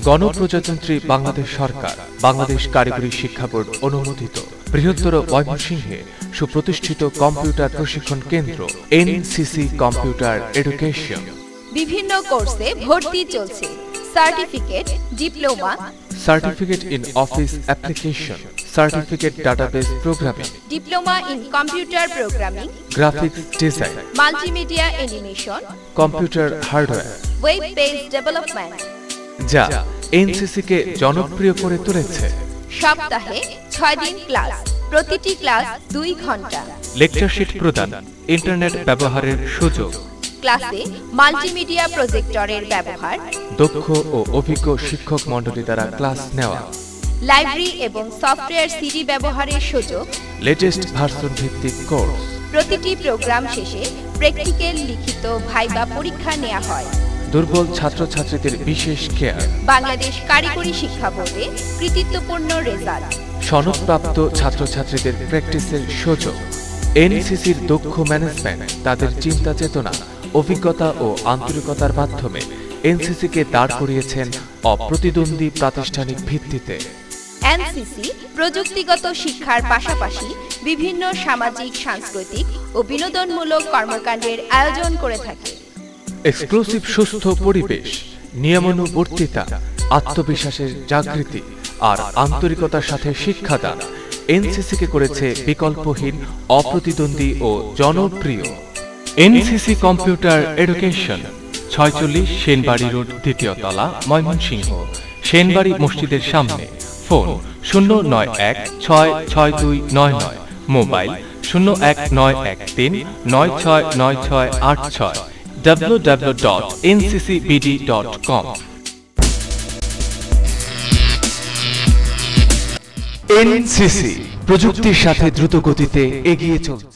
গণপ্রজাতন্ত্রী বাংলাদেশ সরকার, বাংলাদেশ কারিগরি শিক্ষা বোর্ড অনুমোদিত বৃহত্তর ময়মনসিংহে সুপ্রতিষ্ঠিত কম্পিউটার প্রশিক্ষণ কেন্দ্র এনসিসি কম্পিউটার এডুকেশন। বিভিন্ন কোর্সে ভর্তি চলছে। Certificate, diploma, certificate in office application, certificate database programming, diploma in computer programming, graphics design, multimedia animation, computer hardware, web page development, যা এনসিসি কে জনপ্রিয় করে তুলেছে। সপ্তাহে 6 দিন ক্লাস, প্রতিটি ক্লাস 2 ঘন্টা, লেকচারশিট প্রদান, ইন্টারনেট ব্যবহারের সুযোগ, ক্লাসে মাল্টিমিডিয়া প্রজেক্টরের ব্যবহার, দক্ষ ও অভিজ্ঞ শিক্ষক মণ্ডলী দ্বারা ক্লাস নেওয়া, লাইব্রেরি এবং সফটওয়্যার সিডি ব্যবহারের সুযোগ, লেটেস্ট ভার্সন ভিত্তিক কোর্স। প্রতিটি প্রোগ্রাম শেষে প্র্যাকটিক্যাল লিখিত ভাইবা পরীক্ষা নেওয়া হয়। দুর্বল ছাত্রছাত্রীদের বিশেষ কেয়ার, বাংলাদেশ কারিগরি শিক্ষা বোর্ডে কৃতিত্বপূর্ণ রেজাল্ট, সনদপ্রাপ্ত ছাত্রছাত্রীদের প্র্যাকটিসের সুযোগ। এনসিসির দক্ষ ম্যানেজমেন্ট তাদের চিন্তা চেতনা, অভিজ্ঞতা ও আন্তরিকতার মাধ্যমে এনসিসি কে দাঁড় করিয়েছেন অপ্রতিদ্বন্দ্বী প্রাতিষ্ঠানিক ভিত্তিতে। এনসিসি প্রযুক্তিগত শিক্ষার পাশাপাশি বিভিন্ন সামাজিক, সাংস্কৃতিক ও বিনোদনমূলক কর্মকাণ্ডের আয়োজন করে থাকে। এক্সক্লুসিভ সুস্থ পরিবেশ, নিয়মানুবর্তিতা, আত্মবিশ্বাসের জাগৃতি আর আন্তরিকতার সাথে শিক্ষাদান এনসিসি কে করেছে বিকল্পহীন, অপ্রতিদ্বন্দ্বী ও জনপ্রিয়। NCC computer education, 46 Senbari road, 2য় তলা, ময়মনসিংহ, সেনবাড়ি মসজিদের সামনে। Phone 091666299, mobile 01913969686, www.nccbd.com। এনসিসি প্রযুক্তির সাথে দ্রুত গতিতে এগিয়ে চলছে।